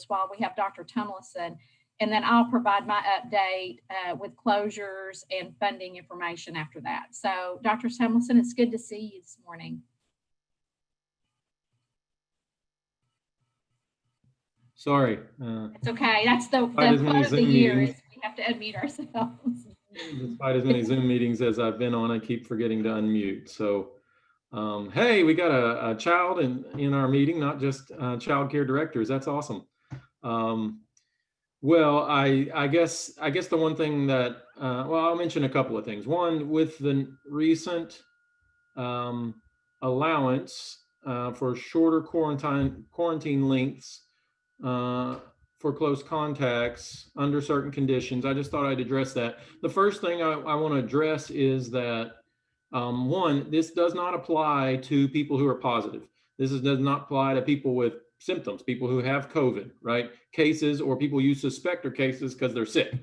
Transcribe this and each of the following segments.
while we have Dr. Tumilson, and then I'll provide my update with closures and funding information after that. So, Dr. Tumilson, it's good to see you this morning. Sorry. It's okay. That's the quote of the year is we have to unmute ourselves. Despite as many Zoom meetings as I've been on, I keep forgetting to unmute. So, hey, we got a child in our meeting, not just child care directors. That's awesome. Well, I guess the one thing that, well, I'll mention a couple of things. One, with the recent allowance for shorter quarantine lengths for close contacts under certain conditions, I just thought I'd address that. The first thing I want to address is that, one, this does not apply to people who are positive. This does not apply to people with symptoms, people who have COVID, right? Cases, or people you suspect are cases because they're sick.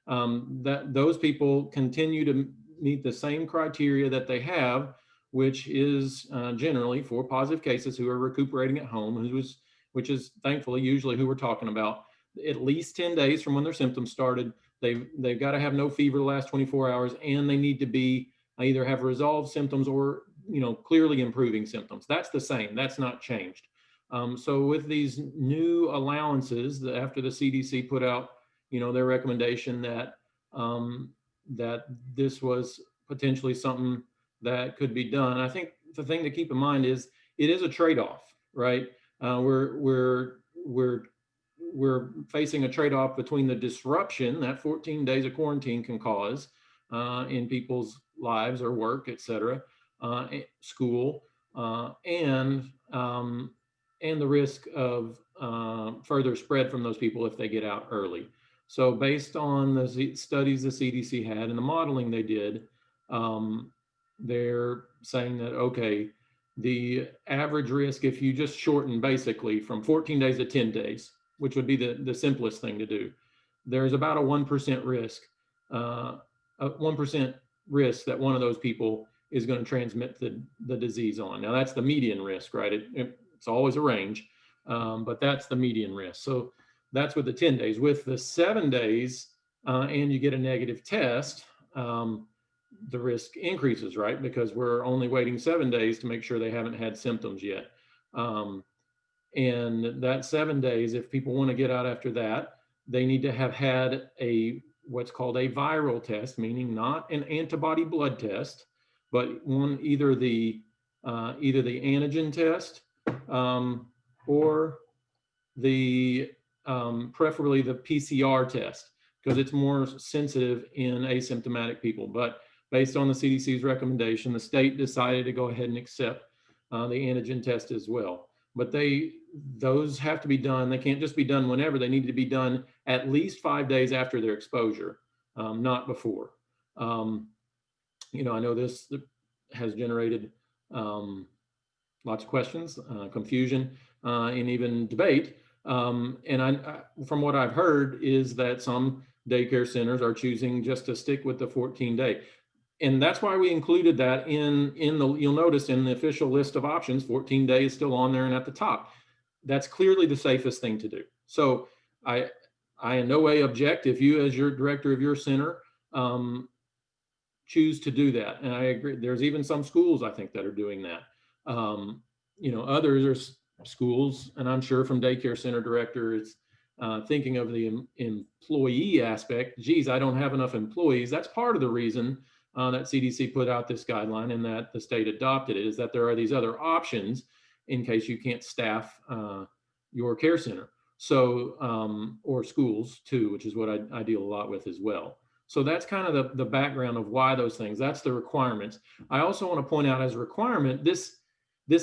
That those people continue to meet the same criteria that they have, which is generally for positive cases who are recuperating at home, which is thankfully usually who we're talking about. At least 10 days from when their symptoms started, they've got to have no fever the last 24 hours, and they need to be either have resolved symptoms or clearly improving symptoms. That's the same. That's not changed. So with these new allowances, after the CDC put out, their recommendation that that this was potentially something that could be done, I think the thing to keep in mind is it is a trade-off, right? We're facing a trade-off between the disruption that 14 days of quarantine can cause in people's lives or work, et cetera, school, and the risk of further spread from those people if they get out early. So based on the studies the CDC had and the modeling they did, they're saying that, okay, the average risk, if you just shorten basically from 14 days to 10 days, which would be the simplest thing to do, there's about a 1% risk, a 1% risk that one of those people is going to transmit the disease on. Now that's the median risk, right? It's always a range, but that's the median risk. So that's with the 10 days. With the 7 days and you get a negative test, the risk increases, right? Because we're only waiting 7 days to make sure they haven't had symptoms yet. And that 7 days, if people want to get out after that, they need to have had what's called a viral test, meaning not an antibody blood test, but either the antigen test or the preferably the PCR test, because it's more sensitive in asymptomatic people. But based on the CDC's recommendation, the state decided to go ahead and accept the antigen test as well. But those have to be done. They can't just be done whenever. They need to be done at least 5 days after their exposure, not before. I know this has generated lots of questions, confusion, and even debate. And from what I've heard is that some daycare centers are choosing just to stick with the 14-day. And that's why we included that you'll notice in the official list of options, 14 days still on there and at the top. That's clearly the safest thing to do. So I in no way object if you, as your director of your center, choose to do that. And I agree. There's even some schools, I think, that are doing that. Others are schools, and I'm sure from daycare center directors, thinking of the employee aspect. Geez, I don't have enough employees. That's part of the reason that CDC put out this guideline and that the state adopted it, is that there are these other options in case you can't staff your care center. So, or schools too, which is what I deal a lot with as well. So that's kind of the background of why those things. That's the requirements. I also want to point out as a requirement, this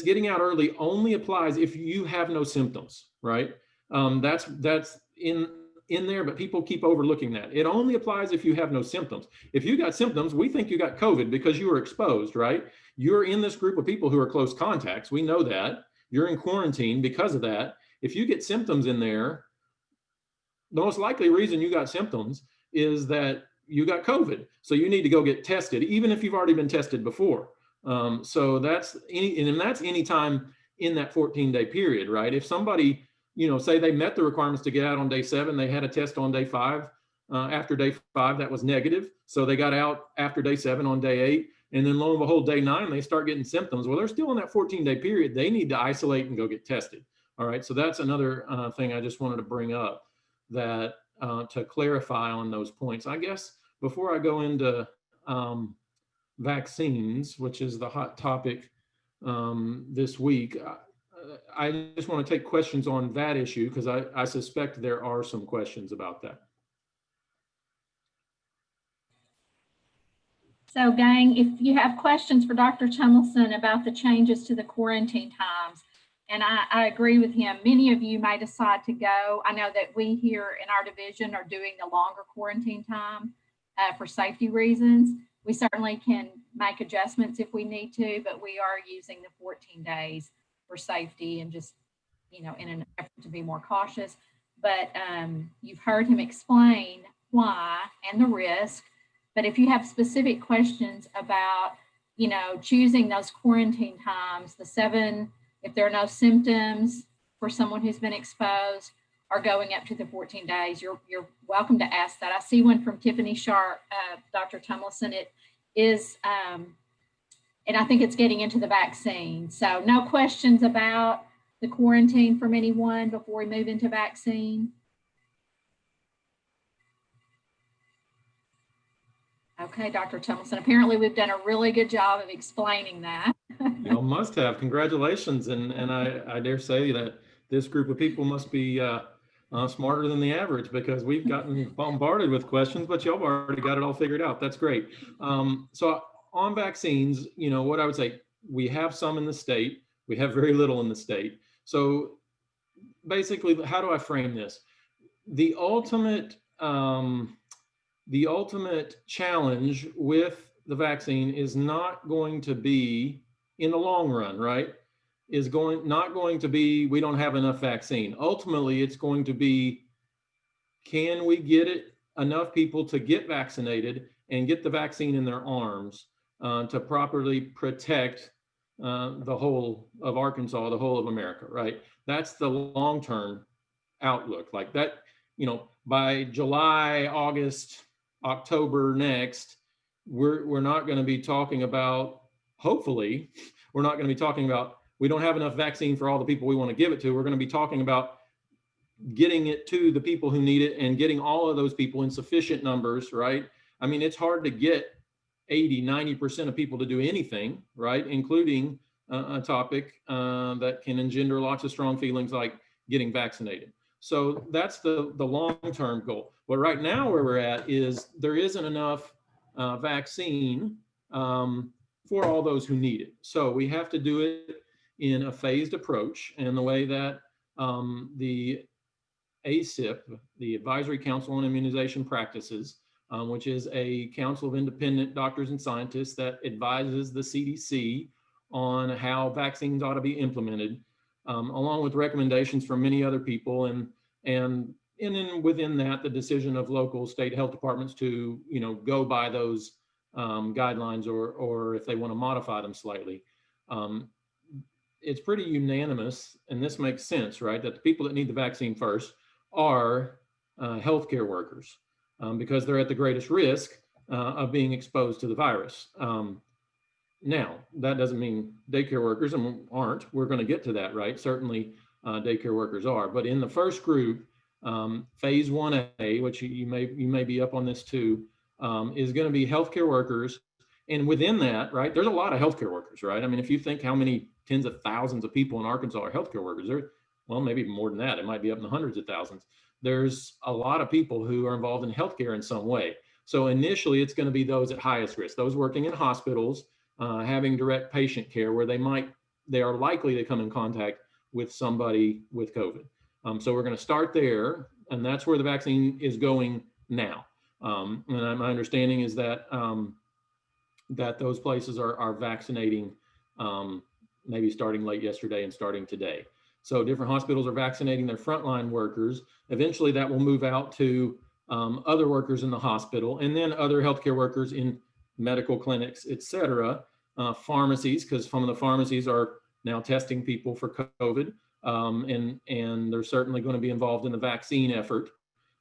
getting out early only applies if you have no symptoms, right? That's in there, but people keep overlooking that. It only applies if you have no symptoms. If you got symptoms, we think you got COVID because you were exposed, right? You're in this group of people who are close contacts. We know that. You're in quarantine because of that. If you get symptoms in there, the most likely reason you got symptoms is that you got COVID. So you need to go get tested, even if you've already been tested before. So that's any time in that 14-day period, right? If somebody say they met the requirements to get out on day 7, they had a test on day 5. After day 5, that was negative. So they got out after day 7 on day 8. And then lo and behold, day 9, they start getting symptoms. Well, they're still in that 14-day period. They need to isolate and go get tested. All right. So that's another thing I just wanted to bring up, that to clarify on those points. I guess before I go into vaccines, which is the hot topic this week, I just want to take questions on that issue, because I suspect there are some questions about that. So gang, if you have questions for Dr. Tumilson about the changes to the quarantine times, and I agree with him, many of you may decide to go. I know that we here in our division are doing the longer quarantine time for safety reasons. We certainly can make adjustments if we need to, but we are using the 14 days for safety and just, in an effort to be more cautious. But you've heard him explain why and the risk. But if you have specific questions about, choosing those quarantine times, the 7, if there are no symptoms for someone who's been exposed, or going up to the 14 days, you're welcome to ask that. I see one from Tiffany Sharp, Dr. Tumilson. It is, and I think it's getting into the vaccine. So no questions about the quarantine from anyone before we move into vaccine? Okay, Dr. Tumilson, apparently we've done a really good job of explaining that. Y'all must have. Congratulations. And I dare say that this group of people must be smarter than the average, because we've gotten bombarded with questions, but y'all already got it all figured out. That's great. So on vaccines, what I would say, we have some in the state. We have very little in the state. So basically, how do I frame this? The ultimate challenge with the vaccine is not going to be, in the long run, right, not going to be we don't have enough vaccine. Ultimately, it's going to be, can we get enough people to get vaccinated and get the vaccine in their arms to properly protect the whole of Arkansas, the whole of America, right? That's the long-term outlook. Like that, by July, August, October next, we're not going to be talking about, hopefully, we're not going to be talking about, we don't have enough vaccine for all the people we want to give it to. We're going to be talking about getting it to the people who need it and getting all of those people in sufficient numbers, right? I mean, it's hard to get 80, 90% of people to do anything, right? Including a topic that can engender lots of strong feelings like getting vaccinated. So that's the long-term goal. But right now where we're at is there isn't enough vaccine for all those who need it. So we have to do it in a phased approach. And the way that the ACIP, the Advisory Council on Immunization Practices, which is a council of independent doctors and scientists that advises the CDC on how vaccines ought to be implemented, along with recommendations from many other people, and then within that, the decision of local state health departments to go by those guidelines, or if they want to modify them slightly. It's pretty unanimous, and this makes sense, right? That the people that need the vaccine first are healthcare workers, because they're at the greatest risk of being exposed to the virus. Now, that doesn't mean daycare workers aren't. We're going to get to that, right? Certainly, daycare workers are. But in the first group, phase 1A, which you may be up on this too, is going to be healthcare workers. And within that, right, there's a lot of healthcare workers, right? I mean, if you think how many tens of thousands of people in Arkansas are healthcare workers, well, maybe more than that. It might be up in the hundreds of thousands. There's a lot of people who are involved in healthcare in some way. So initially, it's going to be those at highest risk, those working in hospitals, having direct patient care, where they are likely to come in contact with somebody with COVID. So we're going to start there, and that's where the vaccine is going now. And my understanding is that that those places are vaccinating, maybe starting late yesterday and starting today. So different hospitals are vaccinating their frontline workers. Eventually that will move out to other workers in the hospital, and then other healthcare workers in medical clinics, et cetera, pharmacies, because some of the pharmacies are now testing people for COVID, and they're certainly going to be involved in the vaccine effort.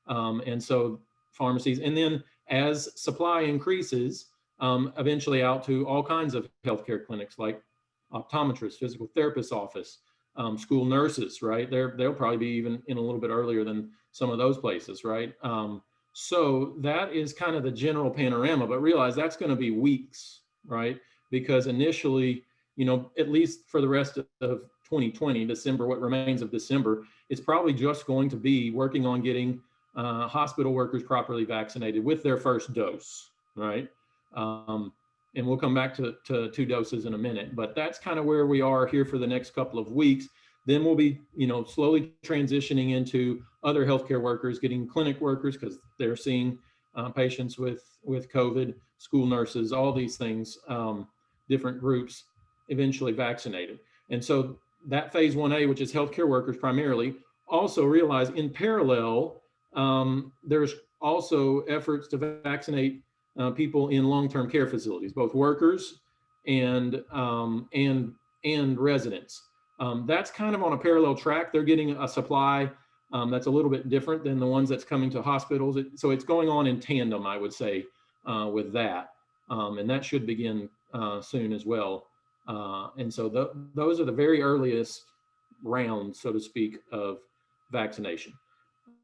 And so pharmacies, and then as supply increases, eventually out to all kinds of healthcare clinics like optometrists, physical therapist office, school nurses, right? They'll probably be even in a little bit earlier than some of those places, right? So that is kind of the general panorama, but realize that's going to be weeks, right? Because initially, at least for the rest of 2020, December, what remains of December, it's probably just going to be working on getting hospital workers properly vaccinated with their first dose, right? And we'll come back to 2 doses in a minute, but that's kind of where we are here for the next couple of weeks. Then we'll be, slowly transitioning into other healthcare workers, getting clinic workers because they're seeing patients with COVID, school nurses, all these things, different groups eventually vaccinated. And so that phase 1A, which is healthcare workers primarily, also realize in parallel, there's also efforts to vaccinate people in long-term care facilities, both workers and residents. That's kind of on a parallel track. They're getting a supply that's a little bit different than the ones that's coming to hospitals. So it's going on in tandem, I would say, with that. And that should begin soon as well. And so those are the very earliest rounds, so to speak, of vaccination.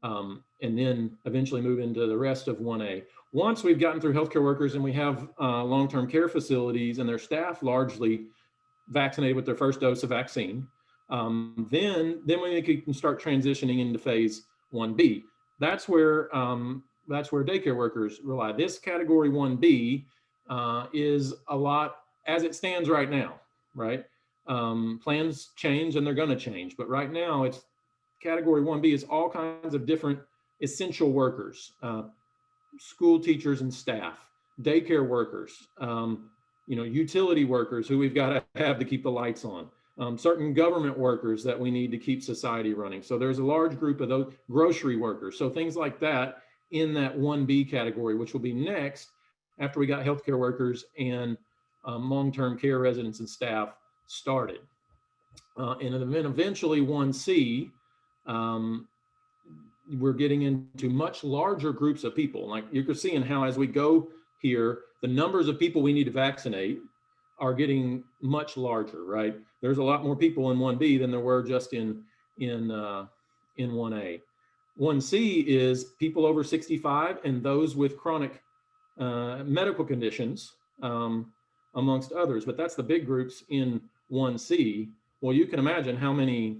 And then eventually move into the rest of 1A. Once we've gotten through healthcare workers and we have long-term care facilities and their staff largely vaccinated with their first dose of vaccine, then we can start transitioning into phase 1B. That's where daycare workers rely. This category 1B is a lot as it stands right now, right? Plans change and they're going to change, but right now it's category 1B is all kinds of different essential workers, school teachers and staff, daycare workers, utility workers who we've got to have to keep the lights on, certain government workers that we need to keep society running. So there's a large group of those, grocery workers. So things like that in that 1B category, which will be next after we got healthcare workers and long-term care residents and staff started. And then eventually 1C, we're getting into much larger groups of people. Like you're seeing how as we go here, the numbers of people we need to vaccinate are getting much larger, right? There's a lot more people in 1B than there were just in 1A. 1C is people over 65 and those with chronic medical conditions, amongst others, but that's the big groups in 1C. Well, you can imagine how many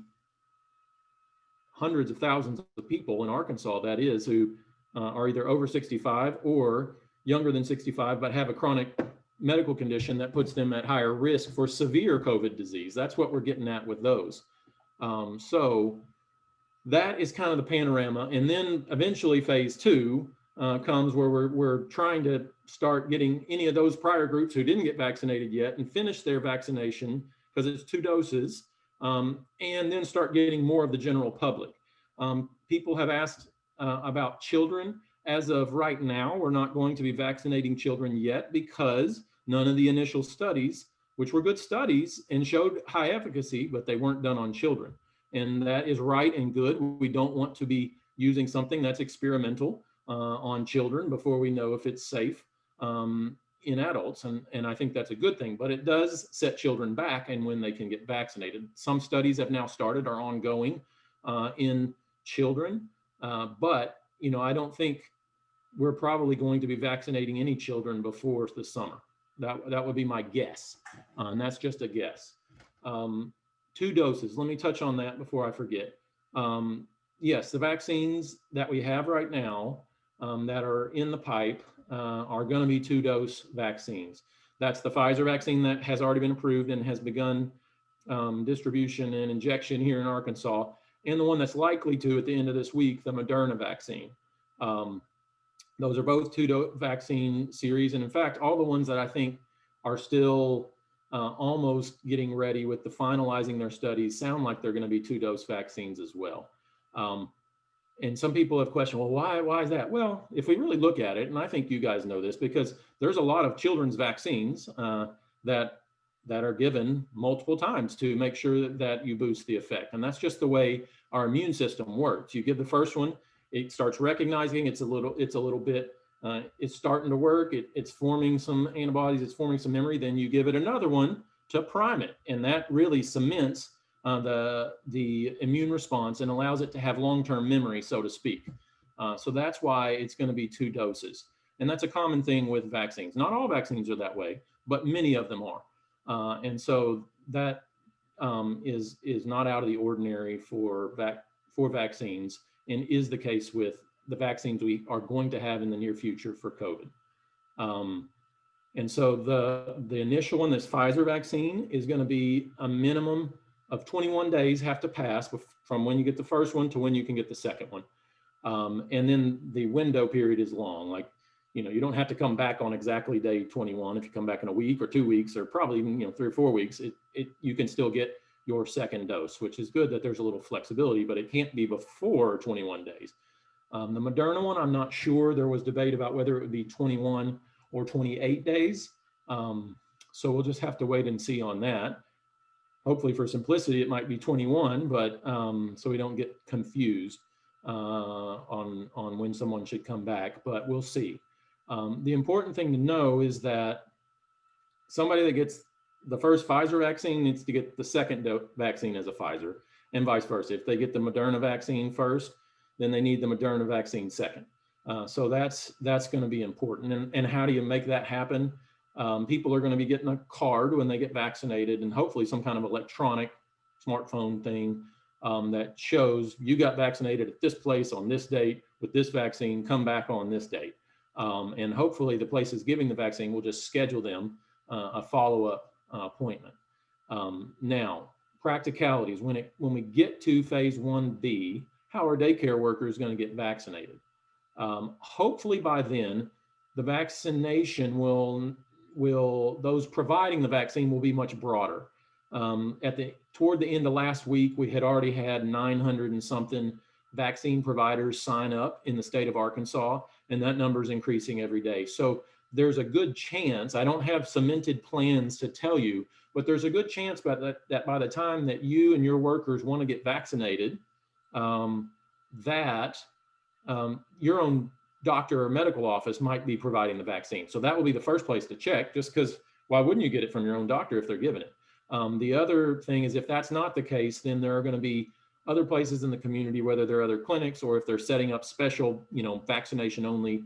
hundreds of thousands of people in Arkansas that is who are either over 65 or younger than 65, but have a chronic medical condition that puts them at higher risk for severe COVID disease. That's what we're getting at with those. So that is kind of the panorama. And then eventually phase 2 comes where we're trying to start getting any of those prior groups who didn't get vaccinated yet and finish their vaccination because it's 2 doses, and then start getting more of the general public. People have asked about children. As of right now, we're not going to be vaccinating children yet because none of the initial studies, which were good studies and showed high efficacy, but they weren't done on children. And that is right and good. We don't want to be using something that's experimental on children before we know if it's safe in adults. And I think that's a good thing, but it does set children back and when they can get vaccinated. Some studies have now started, are ongoing in children, but I don't think we're probably going to be vaccinating any children before the summer. That would be my guess, and that's just a guess. 2 doses, let me touch on that before I forget. Yes, the vaccines that we have right now that are in the pipe are going to be 2-dose vaccines. That's the Pfizer vaccine that has already been approved and has begun distribution and injection here in Arkansas, and the one that's likely to at the end of this week, the Moderna vaccine. Those are both 2-dose vaccine series. And in fact, all the ones that I think are still almost getting ready with the finalizing their studies sound like they're going to be 2-dose vaccines as well. And some people have questioned, well, why is that? Well, if we really look at it, and I think you guys know this because there's a lot of children's vaccines that that are given multiple times to make sure that you boost the effect. And that's just the way our immune system works. You give the first one, it starts recognizing it's a little bit, it's starting to work. It's forming some antibodies, it's forming some memory. Then you give it another one to prime it. And that really cements the immune response and allows it to have long-term memory, so to speak. So that's why it's going to be 2 doses. And that's a common thing with vaccines. Not all vaccines are that way, but many of them are. And so that is not out of the ordinary for vaccines, and is the case with the vaccines we are going to have in the near future for COVID. And so the initial one, this Pfizer vaccine, is going to be a minimum of 21 days have to pass from when you get the first one to when you can get the second one. And then the window period is long. Like, you don't have to come back on exactly day 21. If you come back in a week or 2 weeks, or probably even 3 or 4 weeks, you can still get your second dose, which is good that there's a little flexibility, but it can't be before 21 days. The Moderna one, I'm not sure. There was debate about whether it would be 21 or 28 days. So we'll just have to wait and see on that. Hopefully for simplicity, it might be 21, but so we don't get confused on when someone should come back, but we'll see. The important thing to know is that somebody that gets the first Pfizer vaccine needs to get the second vaccine as a Pfizer, and vice versa. If they get the Moderna vaccine first, then they need the Moderna vaccine second. So that's going to be important. And how do you make that happen? People are going to be getting a card when they get vaccinated, and hopefully some kind of electronic smartphone thing that shows you got vaccinated at this place on this date with this vaccine, come back on this date. And hopefully the places giving the vaccine will just schedule them a follow-up appointment. Now, practicalities, when we get to phase 1B, how are daycare workers going to get vaccinated? Hopefully by then, the vaccination those providing the vaccine will be much broader. Toward the end of last week, we had already had 900 and something vaccine providers sign up in the state of Arkansas, and that number is increasing every day. So there's a good chance, I don't have cemented plans to tell you, but there's a good chance that by the time that you and your workers want to get vaccinated, that your own doctor or medical office might be providing the vaccine. So that will be the first place to check, just because why wouldn't you get it from your own doctor if they're giving it? The other thing is, if that's not the case, then there are going to be other places in the community, whether they're other clinics or if they're setting up special, vaccination only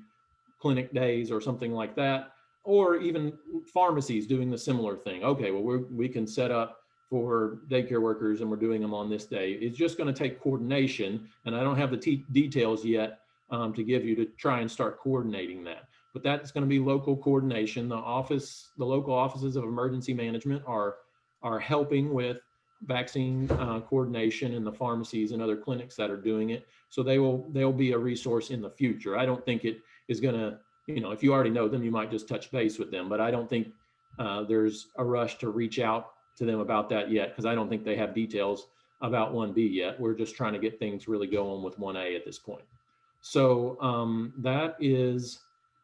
clinic days or something like that, or even pharmacies doing the similar thing. Okay, well, we can set up for daycare workers and we're doing them on this day. It's just going to take coordination, and I don't have the details yet to give you to try and start coordinating that. But that's going to be local coordination. The local offices of emergency management are helping with vaccine coordination, in the pharmacies and other clinics that are doing it. So they'll be a resource in the future. I don't think it is going to, if you already know them, you might just touch base with them, but I don't think there's a rush to reach out to them about that yet, because I don't think they have details about 1B yet. We're just trying to get things really going with 1A at this point. So that is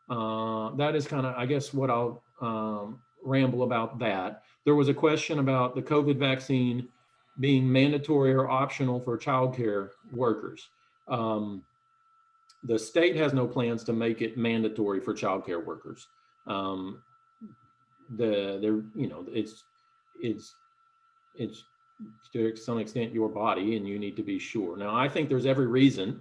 kind of, I guess, what I'll ramble about that. There was a question about the COVID vaccine being mandatory or optional for childcare workers. The state has no plans to make it mandatory for childcare workers. It's to some extent your body, and you need to be sure. Now, I think there's every reason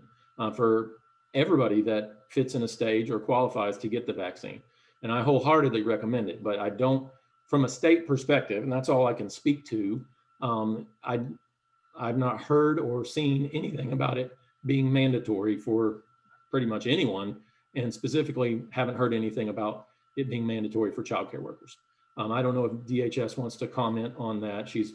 for everybody that fits in a stage or qualifies to get the vaccine, and I wholeheartedly recommend it. But I don't, from a state perspective, and that's all I can speak to, I've not heard or seen anything about it being mandatory for pretty much anyone, and specifically haven't heard anything about it being mandatory for childcare workers. I don't know if DHS wants to comment on that. She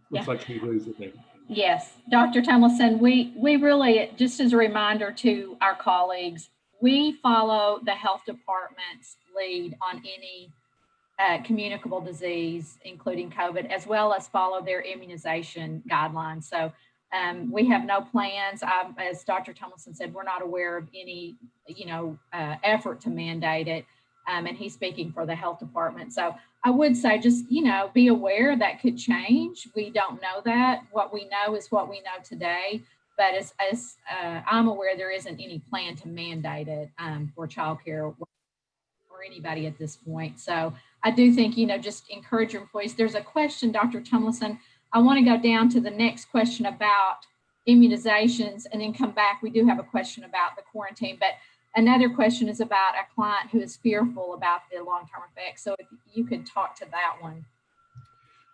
looks like she agrees with me. Yes, Dr. Tumilson, we really, just as a reminder to our colleagues, we follow the health department's lead on any communicable disease, including COVID, as well as follow their immunization guidelines. So we have no plans. As Dr. Tumilson said, we're not aware of any, effort to mandate it. And he's speaking for the health department. So I would say just, be aware that could change. We don't know that. What we know is what we know today. But as I'm aware, there isn't any plan to mandate it for childcare or anybody at this point. So I do think, just encourage your employees. There's a question, Dr. Tumilson. I want to go down to the next question about immunizations and then come back. We do have a question about the quarantine, but another question is about a client who is fearful about the long-term effects. So if you could talk to that one.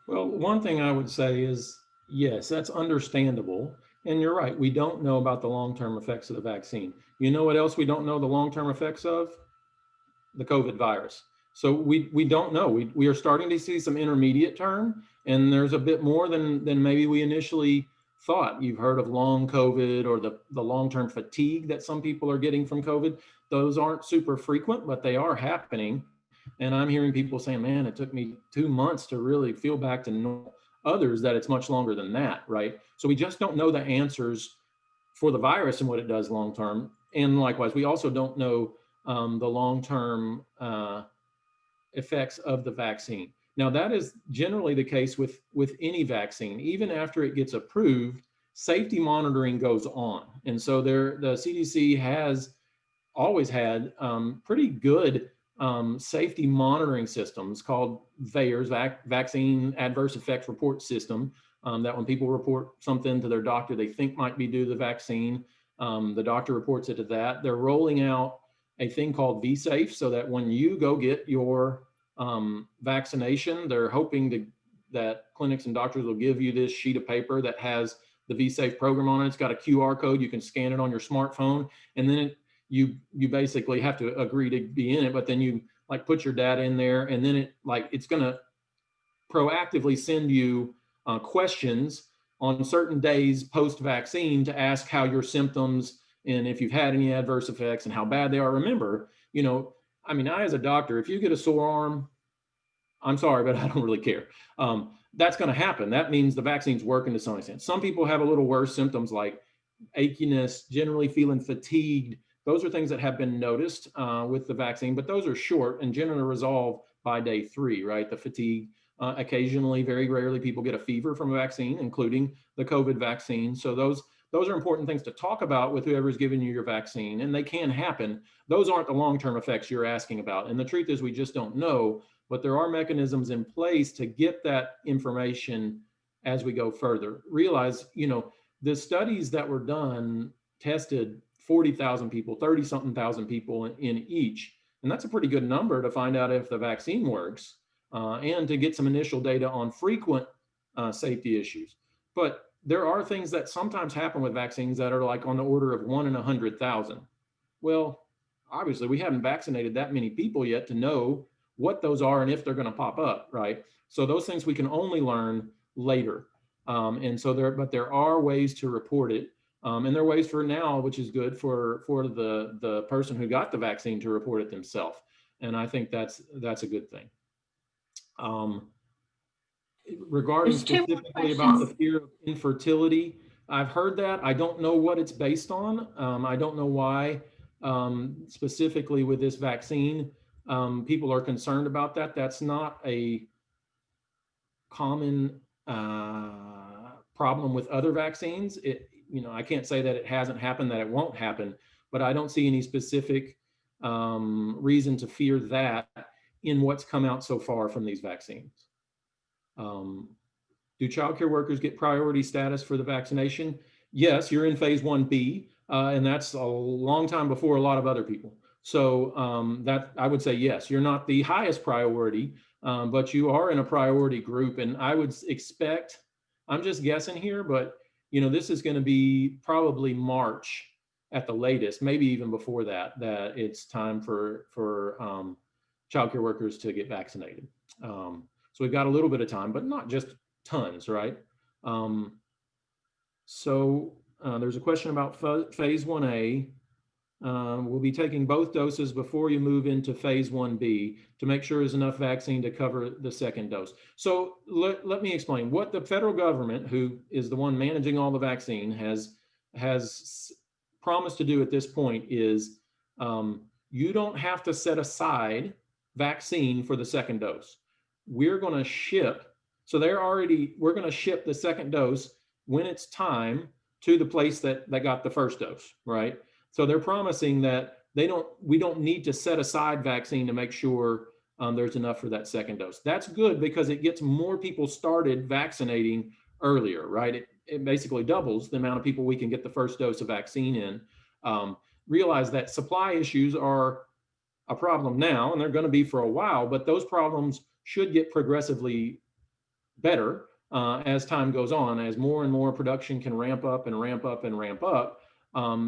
Well, one thing I would say is, yes, that's understandable. And you're right, we don't know about the long-term effects of the vaccine. You know what else we don't know the long-term effects of? The COVID virus. So we don't know. We are starting to see some intermediate term, and there's a bit more than maybe we initially thought. You've heard of long COVID or the long-term fatigue that some people are getting from COVID. Those aren't super frequent, but they are happening. And I'm hearing people saying, man, it took me 2 months to really feel back to normal. Others that it's much longer than that, right? So we just don't know the answers for the virus and what it does long term. And likewise, we also don't know the long-term effects of the vaccine. Now, that is generally the case with any vaccine. Even after it gets approved, safety monitoring goes on. And so the CDC has always had pretty good safety monitoring systems called VAERS, Vaccine Adverse Effects Report System, that when people report something to their doctor they think might be due to the vaccine, the doctor reports it to that. They're rolling out a thing called VSafe so that when you go get your vaccination, they're hoping that clinics and doctors will give you this sheet of paper that has the VSafe program on it. It's got a QR code. You can scan it on your smartphone, and then you basically have to agree to be in it, but then you like put your data in there, and then it's going to proactively send you questions on certain days post-vaccine to ask how your symptoms and if you've had any adverse effects and how bad they are. Remember, I as a doctor, if you get a sore arm, I'm sorry, but I don't really care. That's going to happen. That means the vaccine's working to some extent. Some people have a little worse symptoms like achiness, generally feeling fatigued. Those are things that have been noticed with the vaccine, but those are short and generally resolve by day 3, right? The fatigue. Occasionally, very rarely, people get a fever from a vaccine, including the COVID vaccine. So those are important things to talk about with whoever's giving you your vaccine, and they can happen. Those aren't the long-term effects you're asking about. And the truth is we just don't know, but there are mechanisms in place to get that information as we go further. Realize, the studies that were done tested 40,000 people, 30-something thousand people in each. And that's a pretty good number to find out if the vaccine works and to get some initial data on frequent safety issues. But there are things that sometimes happen with vaccines that are like on the order of 1 in 100,000. Well, obviously, we haven't vaccinated that many people yet to know what those are and if they're going to pop up, right? So those things we can only learn later. But there are ways to report it. And there are ways for now, which is good for the person who got the vaccine to report it themselves. And I think that's a good thing. Regarding specifically about the fear of infertility, I've heard that. I don't know what it's based on. I don't know why specifically with this vaccine people are concerned about that. That's not a common problem with other vaccines. I can't say that it hasn't happened, that it won't happen, but I don't see any specific reason to fear that in what's come out so far from these vaccines. Do childcare workers get priority status for the vaccination? Yes, you're in phase 1B, and that's a long time before a lot of other people. So that I would say, yes, you're not the highest priority, but you are in a priority group. And I would expect, I'm just guessing here, but this is going to be probably March at the latest, maybe even before that it's time for childcare workers to get vaccinated. So we've got a little bit of time, but not just tons, right? There's a question about phase 1A. We'll be taking both doses before you move into phase 1B to make sure there's enough vaccine to cover the second dose. So let me explain. What the federal government, who is the one managing all the vaccine, has promised to do at this point is you don't have to set aside vaccine for the second dose. we're going to ship. So we're going to ship the second dose when it's time to the place that got the first dose, right? So they're promising that we don't need to set aside vaccine to make sure there's enough for that second dose. That's good because it gets more people started vaccinating earlier, right? It basically doubles the amount of people we can get the first dose of vaccine in. Realize that supply issues are a problem now, and they're going to be for a while, but those problems should get progressively better as time goes on. As more and more production can ramp up and ramp up and ramp up,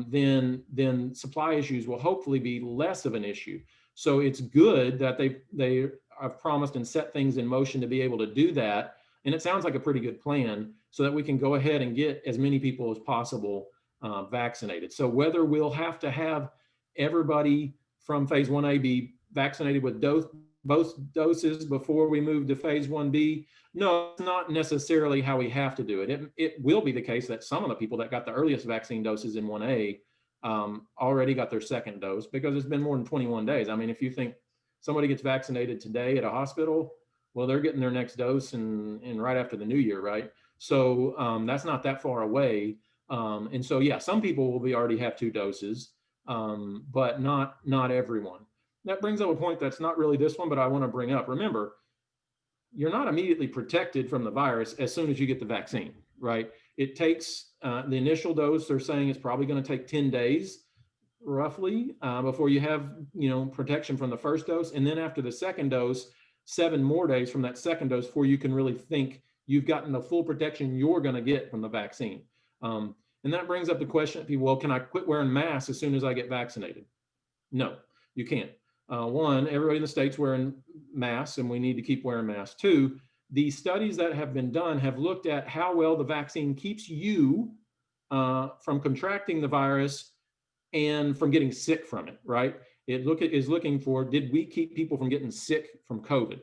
then supply issues will hopefully be less of an issue. So it's good that they have promised and set things in motion to be able to do that. And it sounds like a pretty good plan so that we can go ahead and get as many people as possible vaccinated. So whether we'll have to have everybody from phase 1A be vaccinated with both doses before we move to phase 1B, no, it's not necessarily how we have to do it. It will be the case that some of the people that got the earliest vaccine doses in 1A already got their second dose because it's been more than 21 days. I mean, if you think somebody gets vaccinated today at a hospital, well, they're getting their next dose and right after the new year, right? So that's not that far away. And so, yeah, some people will already have 2 doses, but not everyone. That brings up a point that's not really this one, but I want to bring up. Remember, you're not immediately protected from the virus as soon as you get the vaccine, right? It takes the initial dose, they're saying it's probably going to take 10 days roughly before you have, protection from the first dose. And then after the second dose, 7 more days from that second dose before you can really think you've gotten the full protection you're going to get from the vaccine. And that brings up the question, people, well, can I quit wearing masks as soon as I get vaccinated? No, you can't. One, everybody in the state's wearing masks and we need to keep wearing masks. 2, the studies that have been done have looked at how well the vaccine keeps you from contracting the virus and from getting sick from it, right? It is looking for, did we keep people from getting sick from COVID?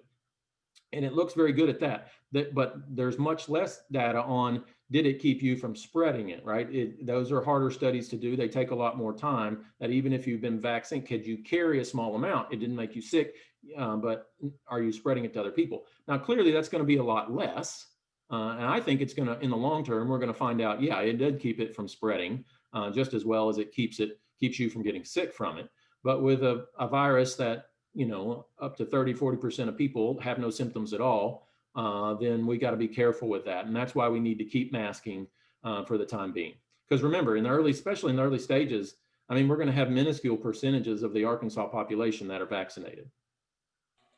And it looks very good at that. But there's much less data on, did it keep you from spreading it, right? Those are harder studies to do. They take a lot more time. That even if you've been vaccinated, could you carry a small amount? It didn't make you sick, but are you spreading it to other people? Now, clearly that's going to be a lot less. And I think it's going to, in the long term, we're going to find out, yeah, it did keep it from spreading just as well as it keeps you from getting sick from it. But with a virus that, up to 30-40% of people have no symptoms at all, then we got to be careful with that. And that's why we need to keep masking for the time being. Because remember, especially in the early stages, I mean, we're going to have minuscule percentages of the Arkansas population that are vaccinated.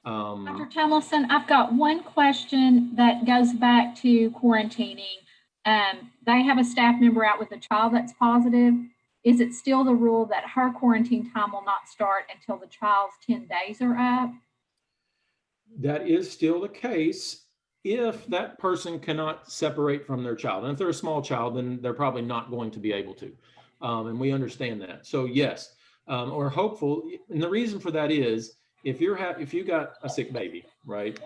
Dr. Tumilson, I've got one question that goes back to quarantining. They have a staff member out with a child that's positive. Is it still the rule that her quarantine time will not start until the child's 10 days are up? That is still the case if that person cannot separate from their child. And if they're a small child, then they're probably not going to be able to. And we understand that. So yes, or hopeful. And the reason for that is if you got a sick baby, right,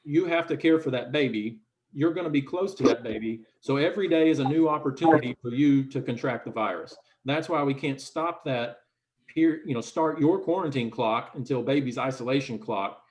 you have to care for that baby. You're going to be close to that baby. So every day is a new opportunity for you to contract the virus. That's why we can't stop that here, start your quarantine clock until baby's isolation clock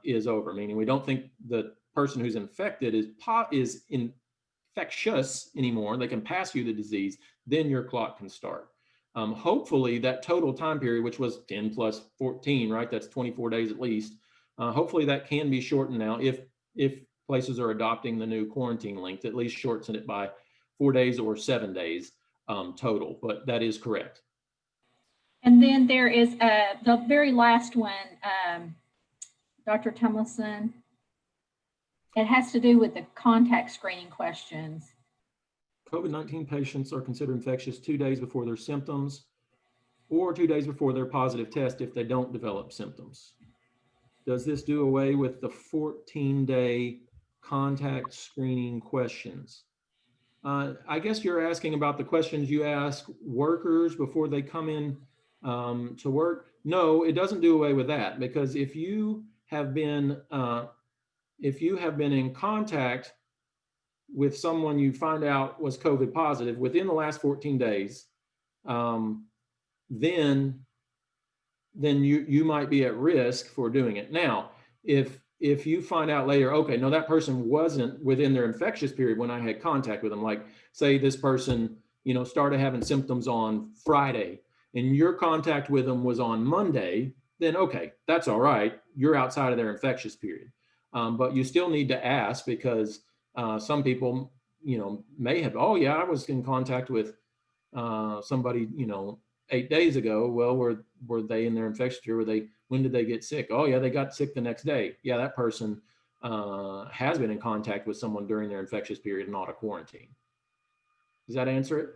is over. Meaning we don't think the person who's infected is infectious anymore. They can pass you the disease. Then your clock can start. Hopefully that total time period, which was 10 plus 14, right? That's 24 days at least. Hopefully that can be shortened now if places are adopting the new quarantine length, at least shorten it by 4 days or 7 days total, but that is correct. And then there is the very last one, Dr. Tumilson. It has to do with the contact screening questions. COVID-19 patients are considered infectious 2 days before their symptoms or 2 days before their positive test if they don't develop symptoms. Does this do away with the 14-day contact screening questions? I guess you're asking about the questions you ask workers before they come in to work. No, it doesn't do away with that, because if you have been in contact with someone you find out was COVID positive within the last 14 days, then you might be at risk for doing it. Now, if if you find out later, okay, no, that person wasn't within their infectious period when I had contact with them, like say this person, started having symptoms on Friday and your contact with them was on Monday, then okay, that's all right. You're outside of their infectious period. But you still need to ask because some people, may have, oh yeah, I was in contact with somebody, 8 days ago. Well, were they in their infectious period? When did they get sick? Oh yeah, they got sick the next day. Yeah, that person has been in contact with someone during their infectious period, not a quarantine. Does that answer it?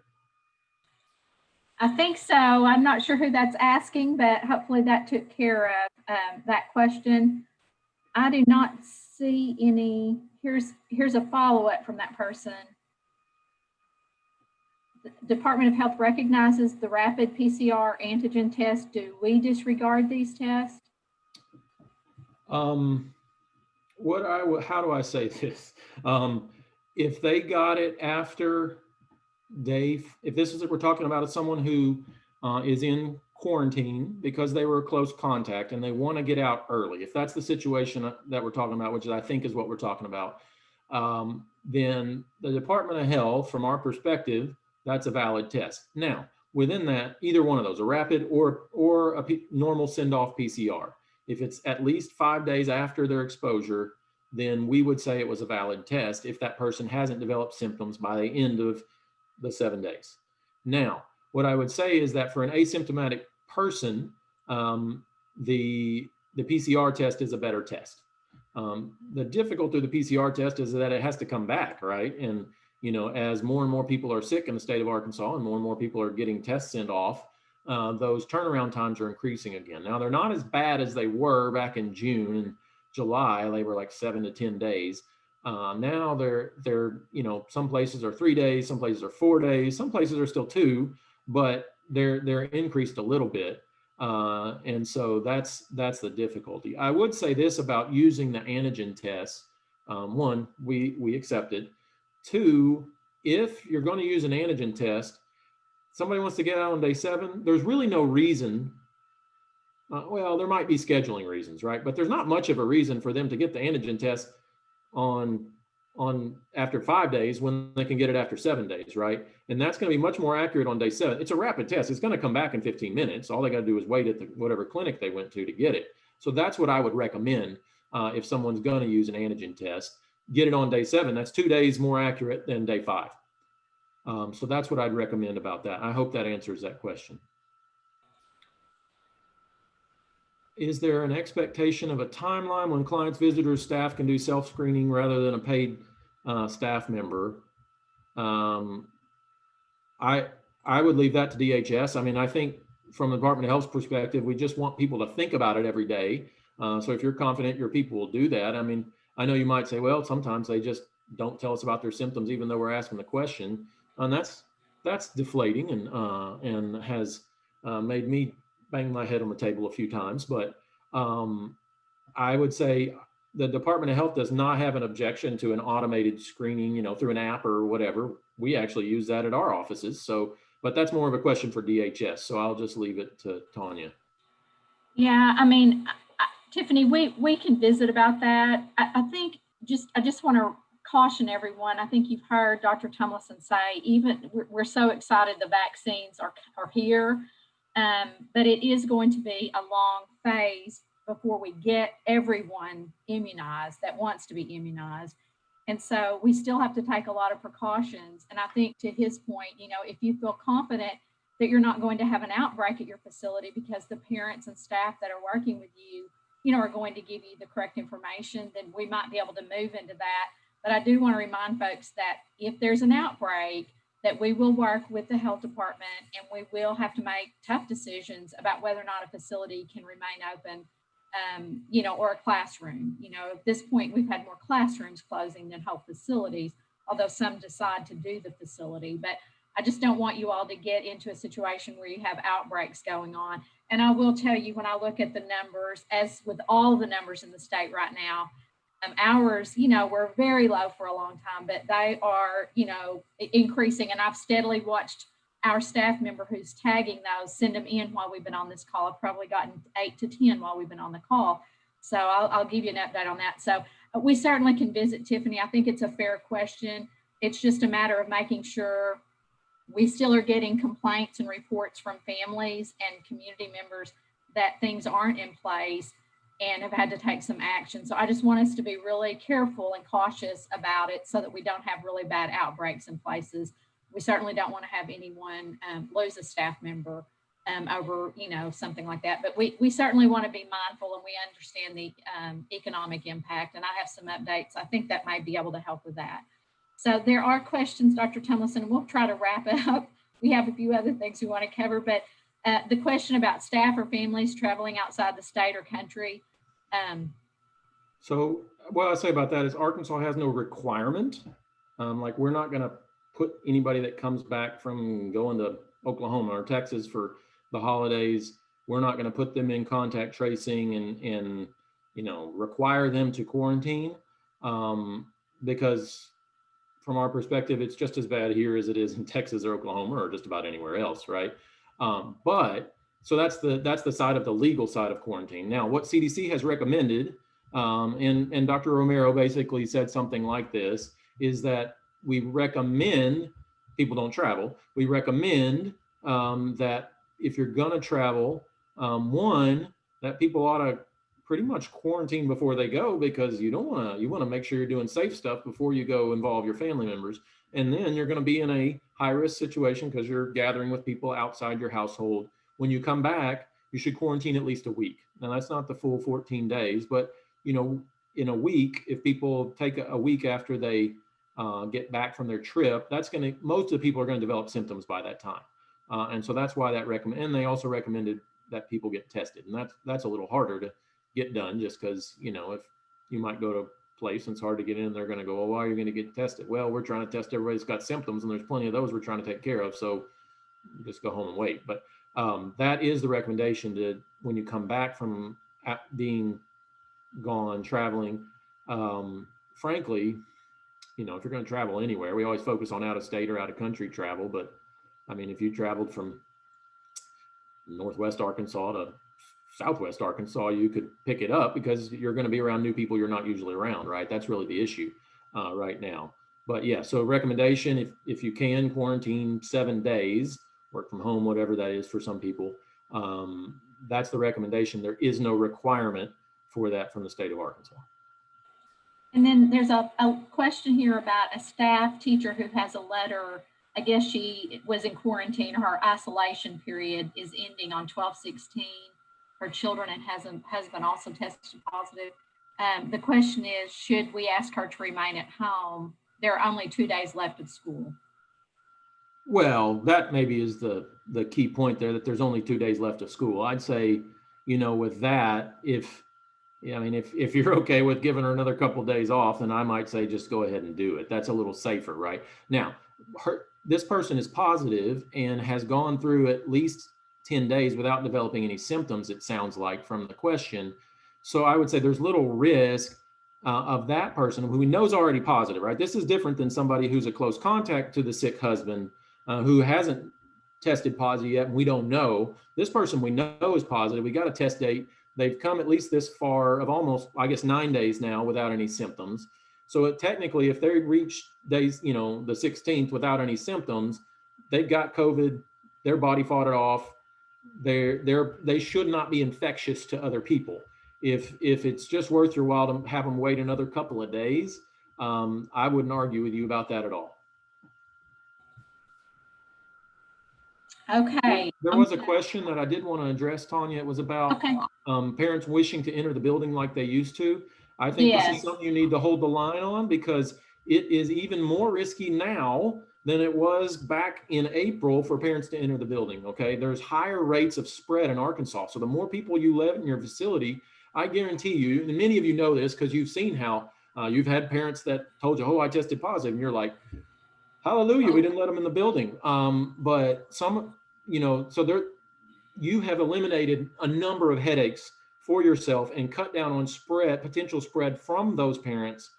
I think so. I'm not sure who that's asking, but hopefully that took care of that question. I do not see any. Here's a follow-up from that person. The Department of Health recognizes the rapid PCR antigen test. Do we disregard these tests? How do I say this? If they got it after if this is, if we're talking about someone who is in quarantine because they were a close contact and they want to get out early, if that's the situation that we're talking about, which I think is what we're talking about, then the Department of Health, from our perspective, that's a valid test. Now, within that, either one of those, a rapid or a normal send-off PCR, if it's at least 5 days after their exposure, then we would say it was a valid test if that person hasn't developed symptoms by the end of the 7 days. Now, what I would say is that for an asymptomatic person, the PCR test is a better test. The difficulty of the PCR test is that it has to come back, right? And as more and more people are sick in the state of Arkansas and more people are getting tests sent off, those turnaround times are increasing again. Now, they're not as bad as they were back in June and July. They were like 7 to 10 days. Now they're some places are 3 days, some places are 4 days, some places are still 2, but they're increased a little bit. And so that's the difficulty. I would say this about using the antigen test. One, we accept it. Two, if you're going to use an antigen test, somebody wants to get out on day 7, there's really no reason. Well, there might be scheduling reasons, right? But there's not much of a reason for them to get the antigen test on after 5 days when they can get it after 7 days, right? And that's going to be much more accurate on day 7. It's a rapid test. It's going to come back in 15 minutes. All they got to do is wait at whatever clinic they went to get it. So that's what I would recommend if someone's going to use an antigen test. Get it on day 7. That's 2 days more accurate than day 5. So that's what I'd recommend about that. I hope that answers that question. Is there an expectation of a timeline when clients, visitors, staff can do self-screening rather than a paid staff member? I would leave that to DHS. I mean, I think from the Department of Health's perspective, we just want people to think about it every day. So if you're confident your people will do that, I mean, I know you might say, well, sometimes they just don't tell us about their symptoms, even though we're asking the question, and that's deflating and has made me bang my head on the table a few times. But I would say the Department of Health does not have an objection to an automated screening, through an app or whatever. We actually use that at our offices. So, but that's more of a question for DHS. So I'll just leave it to Tanya. Yeah, I mean, Tiffany, we can visit about that. I think I just want to caution everyone. I think you've heard Dr. Tumilson say, even we're so excited the vaccines are here, but it is going to be a long phase before we get everyone immunized that wants to be immunized. And so we still have to take a lot of precautions. And I think to his point, if you feel confident that you're not going to have an outbreak at your facility because the parents and staff that are working with you, are going to give you the correct information, then we might be able to move into that. But I do want to remind folks that if there's an outbreak, that we will work with the health department and we will have to make tough decisions about whether or not a facility can remain open, or a classroom. At this point, we've had more classrooms closing than whole facilities, although some decide to do the facility. But I just don't want you all to get into a situation where you have outbreaks going on. And I will tell you, when I look at the numbers, as with all the numbers in the state right now, ours, were very low for a long time, but they are, increasing. And I've steadily watched our staff member who's tagging those, send them in while we've been on this call. I've probably gotten 8 to 10 while we've been on the call. So I'll give you an update on that. So we certainly can visit Tiffany. I think it's a fair question. It's just a matter of making sure we still are getting complaints and reports from families and community members that things aren't in place and have had to take some action. So I just want us to be really careful and cautious about it so that we don't have really bad outbreaks in places. We certainly don't want to have anyone lose a staff member over, something like that. But we certainly want to be mindful, and we understand the economic impact. And I have some updates. I think that might be able to help with that. So there are questions, Dr. Tumilson, and we'll try to wrap up. We have a few other things we want to cover, but the question about staff or families traveling outside the state or country. So what I say about that is Arkansas has no requirement. Like we're not going to put anybody that comes back from going to Oklahoma or Texas for the holidays. We're not going to put them in contact tracing and require them to quarantine because from our perspective, it's just as bad here as it is in Texas or Oklahoma or just about anywhere else, right? But so that's the side of the legal side of quarantine. Now, what CDC has recommended, and Dr. Romero basically said something like this, is that we recommend people don't travel. We recommend that if you're gonna travel, one, that people ought to pretty much quarantine before they go, because you want to make sure you're doing safe stuff before you go involve your family members. And then you're going to be in a high risk situation because you're gathering with people outside your household. When you come back, you should quarantine at least a week. Now that's not the full 14 days, but in a week, if people take a week after they get back from their trip, most of the people are going to develop symptoms by that time. And so that's why and they also recommended that people get tested. And that's a little harder to get done, just because if you might go to a place and it's hard to get in, they're going to go, well, why are you going to get tested? Well, we're trying to test everybody that's got symptoms, and there's plenty of those we're trying to take care of, so just go home and wait. But that is the recommendation, to when you come back from being gone traveling. Frankly, if you're going to travel anywhere, we always focus on out of state or out of country travel, but I mean, if you traveled from Northwest Arkansas to Southwest Arkansas, you could pick it up because you're going to be around new people you're not usually around, right? That's really the issue right now. But yeah, so recommendation, if you can, quarantine 7 days, work from home, whatever that is for some people. That's the recommendation. There is no requirement for that from the state of Arkansas. And then there's a question here about a staff teacher who has a letter. I guess she was in quarantine. Her isolation period is ending on 12/16. Her children and husband also tested positive. The question is, should we ask her to remain at home? There are only 2 days left of school. Well, that maybe is the key point there, that there's only 2 days left of school. I'd say, with that, if you're okay with giving her another couple of days off, then I might say just go ahead and do it. That's a little safer, right? Now, this person is positive and has gone through at least 10 days without developing any symptoms, it sounds like from the question. So I would say there's little risk of that person who we know is already positive, right? This is different than somebody who's a close contact to the sick husband who hasn't tested positive yet, and we don't know. This person we know is positive. We got a test date. They've come at least this far of almost, 9 days now without any symptoms. So technically, if they reach days, the 16th without any symptoms, they've got COVID, their body fought it off. They should not be infectious to other people. If it's just worth your while to have them wait another couple of days, I wouldn't argue with you about that at all. Okay. There was a question that I did want to address, Tanya. It was about parents wishing to enter the building like they used to. I think This is something you need to hold the line on, because it is even more risky now than it was back in April for parents to enter the building, okay? There's higher rates of spread in Arkansas. So the more people you let in your facility, I guarantee you, and many of you know this because you've seen how you've had parents that told you, oh, I tested positive, and you're like, hallelujah, we didn't let them in the building. But some, so you have eliminated a number of headaches for yourself and cut down on potential spread from those parents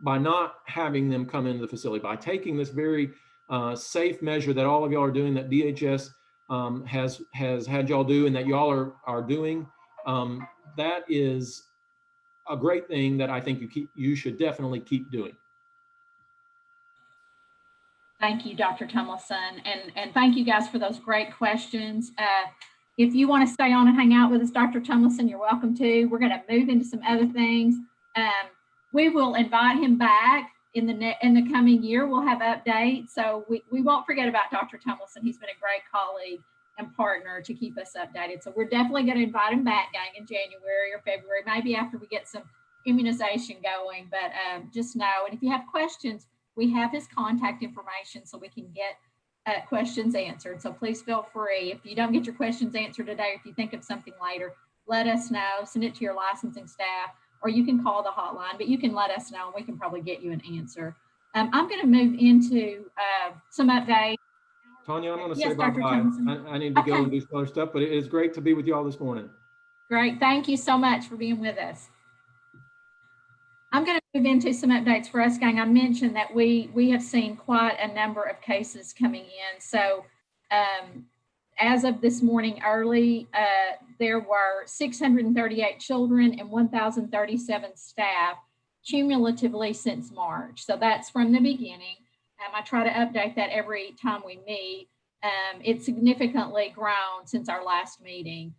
by not having them come into the facility, by taking this very safe measure that all of y'all are doing, that DHS has had y'all do, and that y'all are doing. That is a great thing that I think you should definitely keep doing. Thank you, Dr. Tumilson, and thank you guys for those great questions. If you want to stay on and hang out with us, Dr. Tumilson, you're welcome to. We're going to move into some other things. We will invite him back in the coming year. We'll have updates, so we won't forget about Dr. Tumilson. He's been a great colleague and partner to keep us updated. So we're definitely going to invite him back, gang, in January or February, maybe after we get some immunization going. But just know, and if you have questions, we have his contact information so we can get questions answered. So please feel free. If you don't get your questions answered today, if you think of something later, let us know. Send it to your licensing staff, or you can call the hotline, but you can let us know and we can probably get you an answer. I'm going to move into some updates. Tanya, I'm going to Yes, say bye-bye. I need to go and do some other stuff, but it is great to be with you all this morning. Great. Thank you so much for being with us. I'm going to move into some updates for us, gang. I mentioned that we have seen quite a number of cases coming in. So as of this morning early, there were 638 children and 1,037 staff cumulatively since March. So that's from the beginning. I try to update that every time we meet. It's significantly grown since our last meeting.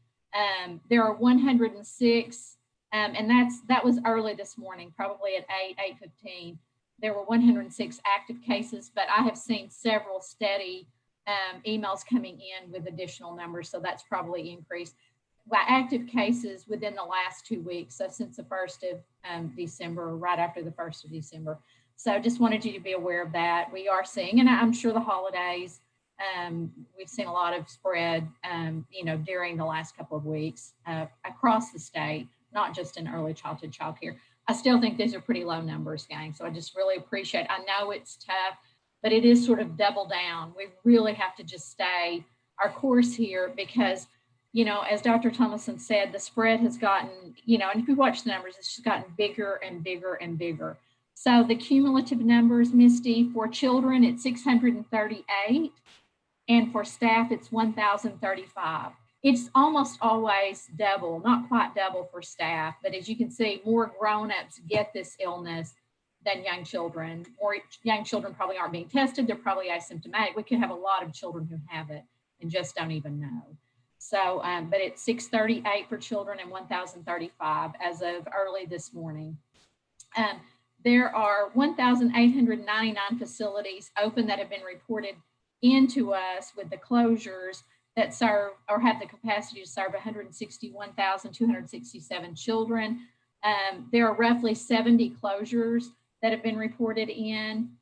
There are 106, and that was early this morning, probably at 8:15. There were 106 active cases, but I have seen several steady emails coming in with additional numbers, so that's probably increased. By active cases within the last 2 weeks, so since the 1st of December, right after the 1st of December. So just wanted you to be aware of that. We are seeing, and I'm sure the holidays, we've seen a lot of spread, during the last couple of weeks across the state, not just in early childhood childcare. I still think these are pretty low numbers, gang. So I just really appreciate, I know it's tough, but it is sort of double down. We really have to just stay our course here because, as Dr. Tumilson said, the spread has gotten, and if you watch the numbers, it's just gotten bigger and bigger and bigger. So the cumulative numbers, Misty, for children, it's 638, and for staff, it's 1,035. It's almost always double, not quite double for staff, but as you can see, more grown-ups get this illness than young children. Or young children probably aren't being tested, they're probably asymptomatic. We could have a lot of children who have it and just don't even know. So, but it's 638 for children and 1,035 as of early this morning. There are 1,899 facilities open that have been reported into us with the closures that serve or have the capacity to serve 161,267 children. There are roughly 70 closures that have been reported in.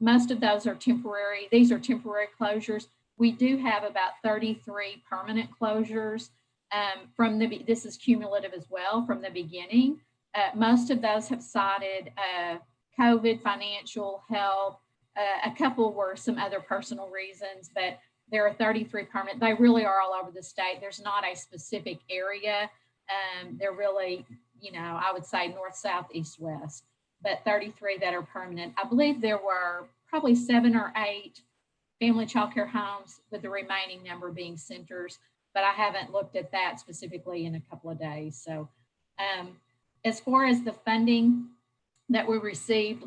Most of those are temporary. These are temporary closures. We do have about 33 permanent closures this is cumulative as well from the beginning. Most of those have cited COVID, financial, health. A couple were some other personal reasons, but there are 33 permanent. They really are all over the state. There's not a specific area. They're really, I would say north, south, east, west, but 33 that are permanent. I believe there were probably 7 or 8 family child care homes, with the remaining number being centers, but I haven't looked at that specifically in a couple of days. So as far as the funding that we received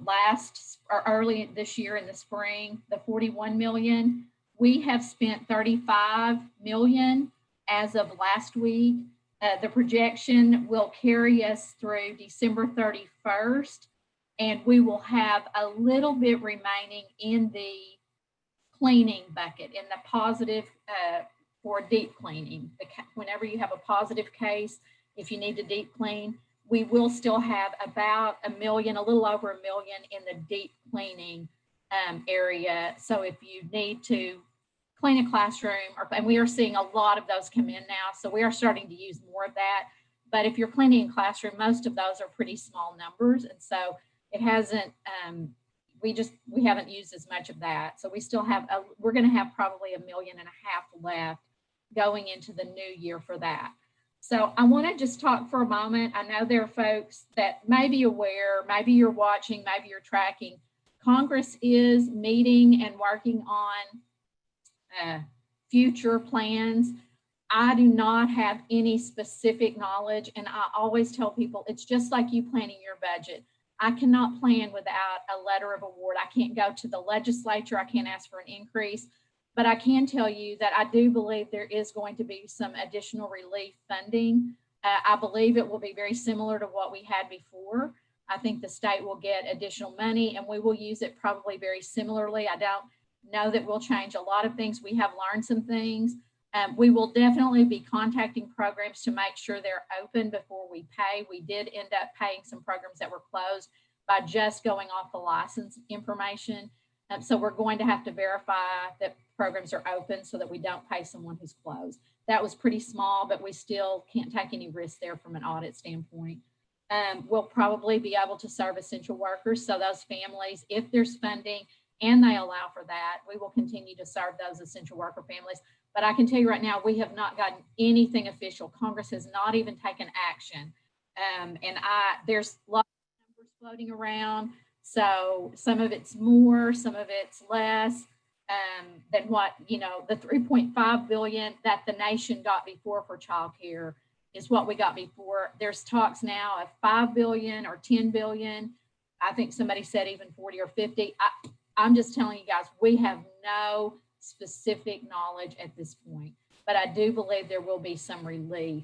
early this year in the spring, the 41 million, we have spent 35 million as of last week. The projection will carry us through December 31st, and we will have a little bit remaining in the cleaning bucket, in the positive for deep cleaning. Whenever you have a positive case, if you need to deep clean, we will still have about a little over $1 million in the deep cleaning area. So if you need to clean a classroom, and we are seeing a lot of those come in now, so we are starting to use more of that. But if you're cleaning a classroom, most of those are pretty small numbers, and so it hasn't. We haven't used as much of that. So we still have. We're going to have probably $1.5 million left going into the new year for that. So I want to just talk for a moment. I know there are folks that may be aware, maybe you're watching, maybe you're tracking. Congress is meeting and working on future plans I do not have any specific knowledge, and I always tell people it's just like you planning your budget. I cannot plan without a letter of award. I can't go to the legislature. I can't ask for an increase, but I can tell you that I do believe there is going to be some additional relief funding. I believe it will be very similar to what we had before. I think the state will get additional money and we will use it probably very similarly. I don't know that we'll change a lot of things. We have learned some things. We will definitely be contacting programs to make sure they're open before we pay. We did end up paying some programs that were closed by just going off the license information. So we're going to have to verify that programs are open so that we don't pay someone who's closed. That was pretty small, but we still can't take any risk there from an audit standpoint. We'll probably be able to serve essential workers. So those families, if there's funding and they allow for that, we will continue to serve those essential worker families. But I can tell you right now, we have not gotten anything official. Congress has not even taken action. There's lots of numbers floating around. So some of it's more, some of it's less than what, the 3.5 billion that the nation got before for childcare is what we got before. There's talks now of 5 billion or 10 billion. I think somebody said even 40 or 50. I'm just telling you guys, we have no specific knowledge at this point, but I do believe there will be some relief.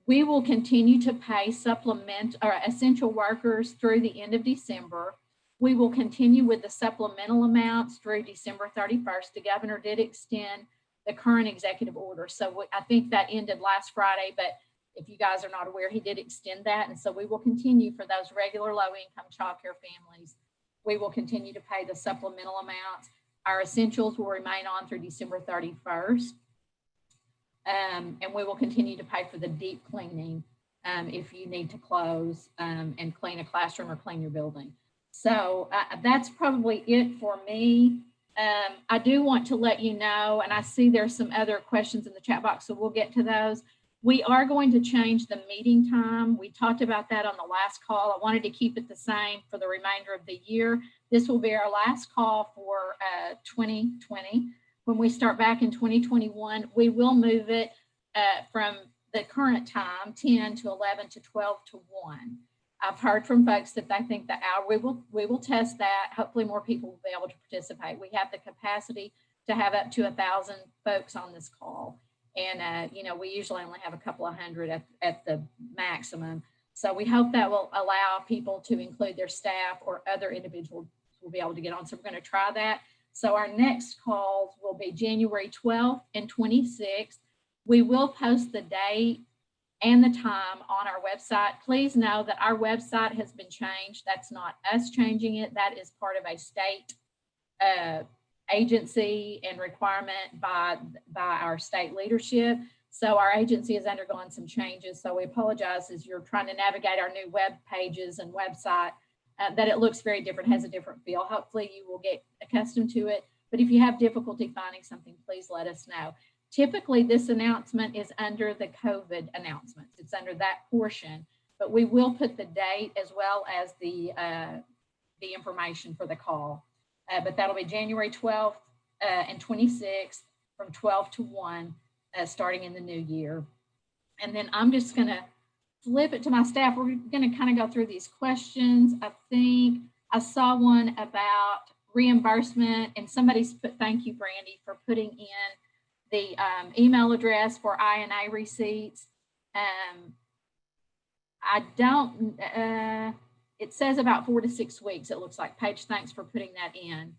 We will continue to pay supplement or essential workers through the end of December. We will continue with the supplemental amounts through December 31st. The governor did extend the current executive order. So I think that ended last Friday, but if you guys are not aware, he did extend that. And so we will continue for those regular low-income childcare families. We will continue to pay the supplemental amounts. Our essentials will remain on through December 31st. And we will continue to pay for the deep cleaning if you need to close and clean a classroom or clean your building. So that's probably it for me. I do want to let you know, and I see there's some other questions in the chat box, so we'll get to those. We are going to change the meeting time. We talked about that on the last call. I wanted to keep it the same for the remainder of the year. This will be our last call for 2020. When we start back in 2021, we will move it from the current time, 10 to 11 to 12 to 1. I've heard from folks that they think the hour, we will test that. Hopefully more people will be able to participate. We have the capacity to have up to 1,000 folks on this call. And, we usually only have a couple of hundred at the maximum. So we hope that will allow people to include their staff or other individuals will be able to get on. So we're going to try that. So our next calls will be January 12th and 26th. We will post the date and the time on our website. Please know that our website has been changed. That's not us changing it. That is part of a state agency and requirement by our state leadership. So our agency has undergone some changes. So we apologize as you're trying to navigate our new web pages and website that it looks very different, has a different feel. Hopefully you will get accustomed to it. But if you have difficulty finding something, please let us know. Typically, this announcement is under the COVID announcements. It's under that portion, but we will put the date as well as the information for the call. But that'll be January 12th and 26th from 12 to 1, starting in the new year. And then I'm just going to flip it to my staff. We're going to kind of go through these questions. I think I saw one about reimbursement, and somebody's put, thank you, Brandy, for putting in the email address for INA receipts. I don't, it says about 4 to 6 weeks, it looks like. Paige, thanks for putting that in.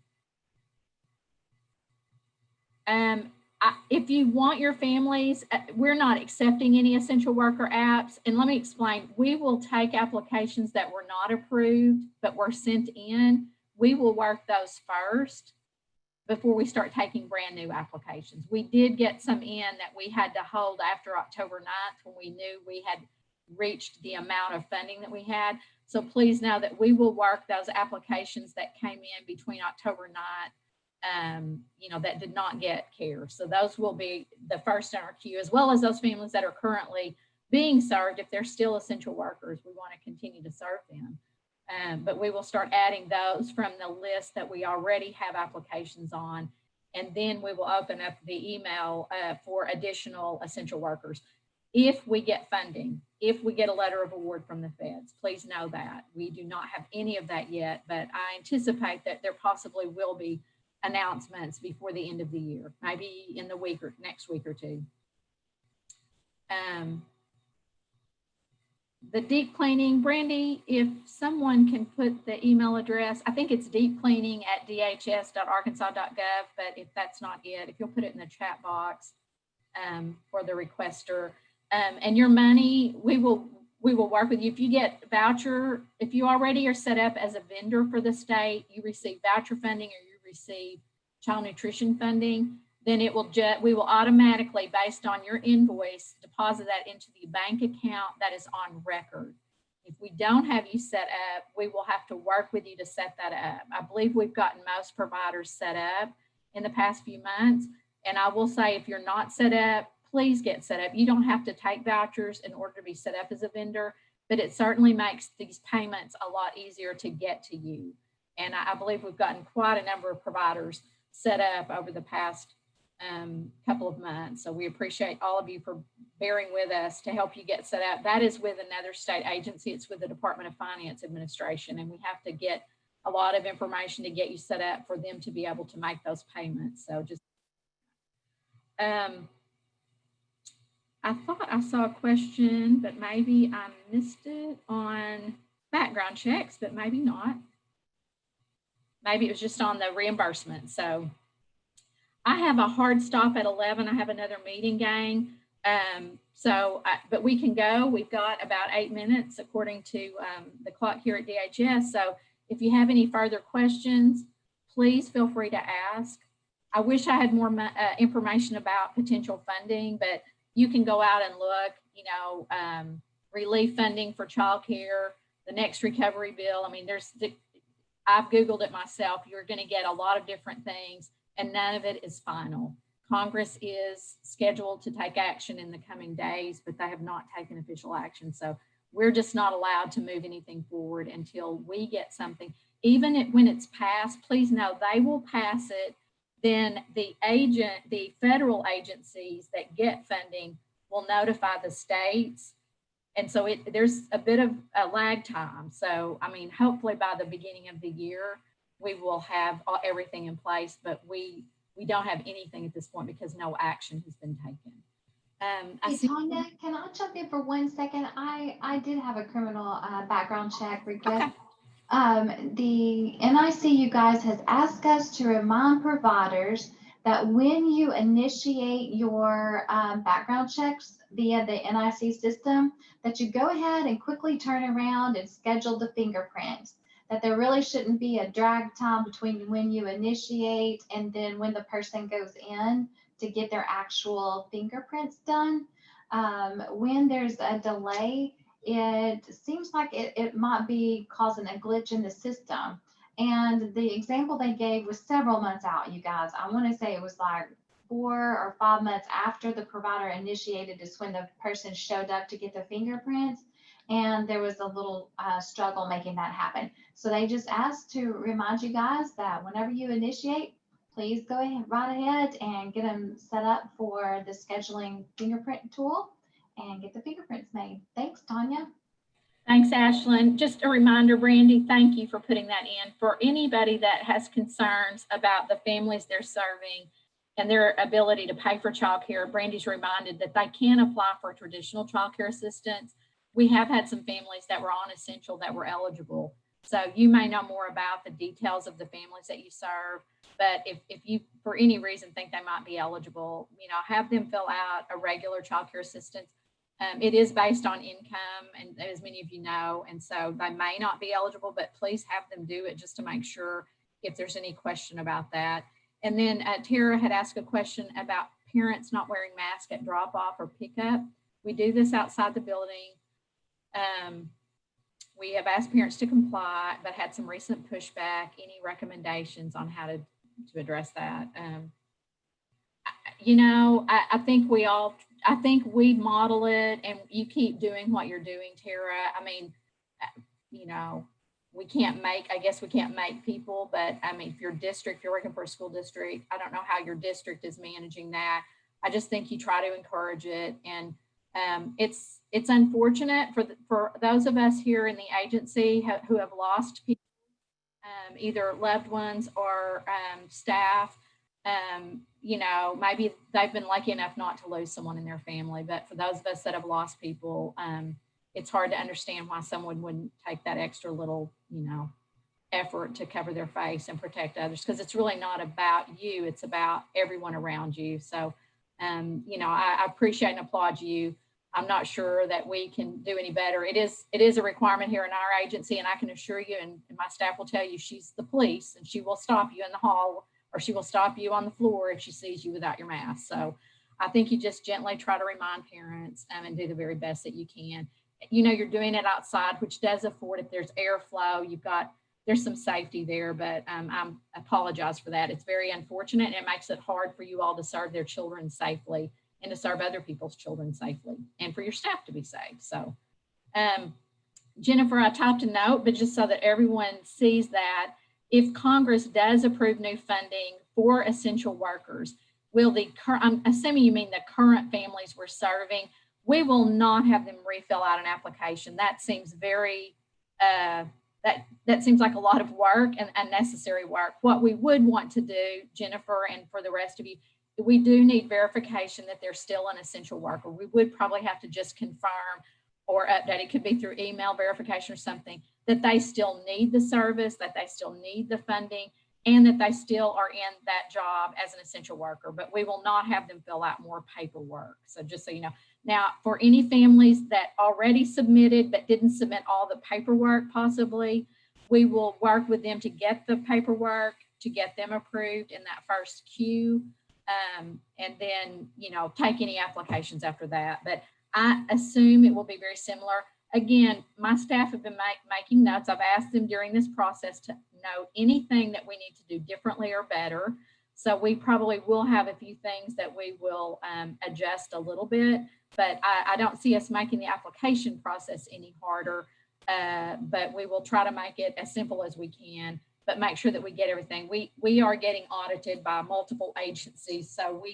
If you want your families, we're not accepting any essential worker apps. And let me explain, we will take applications that were not approved, but were sent in. We will work those first before we start taking brand new applications. We did get some in that we had to hold after October 9th when we knew we had reached the amount of funding that we had. So please know that we will work those applications that came in between October 9th, that did not get care. So those will be the first in our queue, as well as those families that are currently being served. If they're still essential workers, we want to continue to serve them. But we will start adding those from the list that we already have applications on. And then we will open up the email for additional essential workers. If we get funding, if we get a letter of award from the feds, please know that. We do not have any of that yet, but I anticipate that there possibly will be announcements before the end of the year, maybe in the week or next week or two. The deep cleaning, Brandy, if someone can put the email address, I think it's deepcleaning@dhs.arkansas.gov, but if that's not it, if you'll put it in the chat box for the requester. And your money, we will work with you. If you get voucher, if you already are set up as a vendor for the state, you receive voucher funding or you receive child nutrition funding, then we will automatically, based on your invoice, deposit that into the bank account that is on record. If we don't have you set up, we will have to work with you to set that up. I believe we've gotten most providers set up in the past few months. And I will say, if you're not set up, please get set up. You don't have to take vouchers in order to be set up as a vendor, but it certainly makes these payments a lot easier to get to you. And I believe we've gotten quite a number of providers set up over the past couple of months. So we appreciate all of you for bearing with us to help you get set up. That is with another state agency. It's with the Department of Finance Administration, and we have to get a lot of information to get you set up for them to be able to make those payments. So just, I thought I saw a question, but maybe I missed it on background checks, but maybe not. Maybe it was just on the reimbursement. So I have a hard stop at 11. I have another meeting, gang. But we can go. We've got about 8 minutes according to the clock here at DHS. So if you have any further questions, please feel free to ask. I wish I had more information about potential funding, but you can go out and look, relief funding for childcare, the next recovery bill. I mean, I've Googled it myself. You're going to get a lot of different things, and none of it is final. Congress is scheduled to take action in the coming days, but they have not taken official action. So we're just not allowed to move anything forward until we get something. Even when it's passed, please know they will pass it. Then the federal agencies that get funding will notify the states. And so there's a bit of a lag time. So, I mean, hopefully by the beginning of the year, we will have everything in place, but we don't have anything at this point because no action has been taken. Tanya, can I jump in for 1 second? I did have a criminal background check request. Okay. The NIC, you guys, has asked us to remind providers that when you initiate your background checks via the NIC system, that you go ahead and quickly turn around and schedule the fingerprints. That there really shouldn't be a drag time between when you initiate and then when the person goes in to get their actual fingerprints done. When there's a delay, it seems like it might be causing a glitch in the system. And the example they gave was several months out, you guys. I want to say it was like 4 or 5 months after the provider initiated is when the person showed up to get the fingerprints. And there was a little struggle making that happen. So they just asked to remind you guys that whenever you initiate, please go ahead, right ahead and get them set up for the scheduling fingerprint tool and get the fingerprints made. Thanks, Tanya. Thanks, Ashlyn. Just a reminder, Brandy, thank you for putting that in. For anybody that has concerns about the families they're serving and their ability to pay for childcare, Brandy's reminded that they can apply for traditional childcare assistance. We have had some families that were on essential that were eligible. So you may know more about the details of the families that you serve, but if you, for any reason, think they might be eligible, have them fill out a regular childcare assistance. It is based on income, and as many of you know, and so they may not be eligible, but please have them do it just to make sure if there's any question about that. And then Tara had asked a question about parents not wearing masks at drop-off or pickup. We do this outside the building. We have asked parents to comply, but had some recent pushback. Any recommendations on how to address that? I think we model it, and you keep doing what you're doing, Tara. I mean, we can't make, I guess we can't make people, but I mean, if your district, you're working for a school district, I don't know how your district is managing that. I just think you try to encourage it. And it's unfortunate for those of us here in the agency who have lost people, either loved ones or staff. You know, maybe they've been lucky enough not to lose someone in their family, but for those of us that have lost people, it's hard to understand why someone wouldn't take that extra little, you know, effort to cover their face and protect others, because it's really not about you, it's about everyone around you. So, you know, I appreciate and applaud you. I'm not sure that we can do any better. It is a requirement here in our agency, and I can assure you, and my staff will tell you, she's the police, and she will stop you in the hall, or she will stop you on the floor if she sees you without your mask. So I think you just gently try to remind parents and do the very best that you can. You know, you're doing it outside, which does afford, if there's airflow, there's some safety there, but I apologize for that. It's very unfortunate, and it makes it hard for you all to serve their children safely and to serve other people's children safely, and for your staff to be safe. So, Jennifer, I typed a note, but just so that everyone sees that, if Congress does approve new funding for essential workers, I'm assuming you mean the current families we're serving, we will not have them refill out an application. That seems very, that seems like a lot of work and unnecessary work. What we would want to do, Jennifer, and for the rest of you, we do need verification that they're still an essential worker. We would probably have to just confirm or update. It could be through email verification or something, that they still need the service, that they still need the funding, and that they still are in that job as an essential worker. But we will not have them fill out more paperwork. So just so you know. Now, for any families that already submitted but didn't submit all the paperwork possibly, we will work with them to get the paperwork, to get them approved in that first queue, and then, you know, take any applications after that. But I assume it will be very similar. Again, my staff have been making notes. I've asked them during this process to note anything that we need to do differently or better. So we probably will have a few things that we will adjust a little bit, but I don't see us making the application process any harder, but we will try to make it as simple as we can, but make sure that we get everything. We are getting audited by multiple agencies. So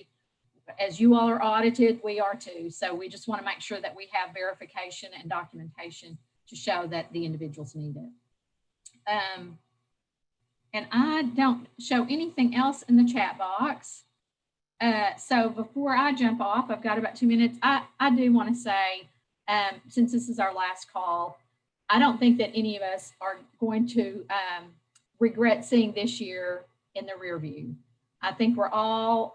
as you all are audited, we are too. So we just want to make sure that we have verification and documentation to show that the individuals need it. And I don't show anything else in the chat box. So before I jump off, I've got about 2 minutes. I do want to say, since this is our last call, I don't think that any of us are going to regret seeing this year in the rear view. I think we're all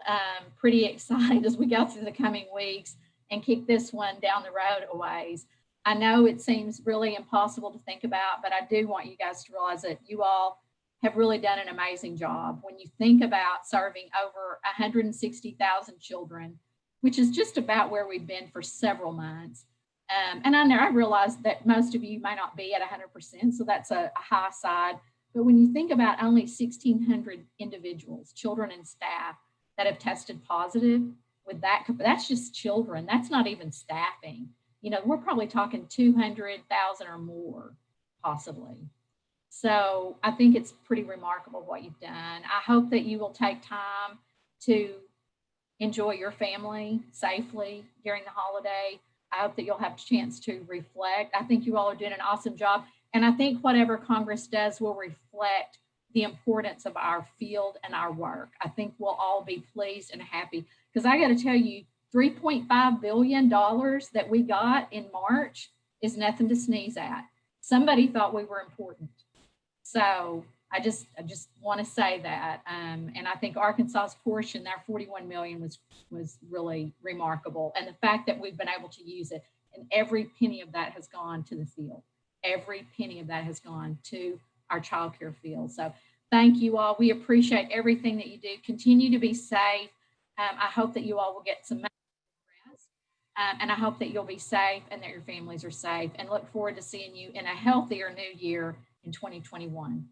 pretty excited as we go through the coming weeks and kick this one down the road a ways. I know it seems really impossible to think about, but I do want you guys to realize that you all have really done an amazing job. When you think about serving over 160,000 children, which is just about where we've been for several months. And I realize that most of you may not be at 100%, so that's a high side. But when you think about only 1,600 individuals, children and staff, that have tested positive with that, that's just children. That's not even staffing. You know, we're probably talking 200,000 or more, possibly. So I think it's pretty remarkable what you've done. I hope that you will take time to enjoy your family safely during the holiday. I hope that you'll have a chance to reflect. I think you all are doing an awesome job. And I think whatever Congress does will reflect the importance of our field and our work. I think we'll all be pleased and happy, because I got to tell you, $3.5 billion that we got in March is nothing to sneeze at. Somebody thought we were important. So I just want to say that. And I think Arkansas's portion, that 41 million was really remarkable. And the fact that we've been able to use it, and every penny of that has gone to the field. Every penny of that has gone to our child care field. So thank you all. We appreciate everything that you do. Continue to be safe. I hope that you all will get some rest. And I hope that you'll be safe and that your families are safe, and look forward to seeing you in a healthier new year in 2021.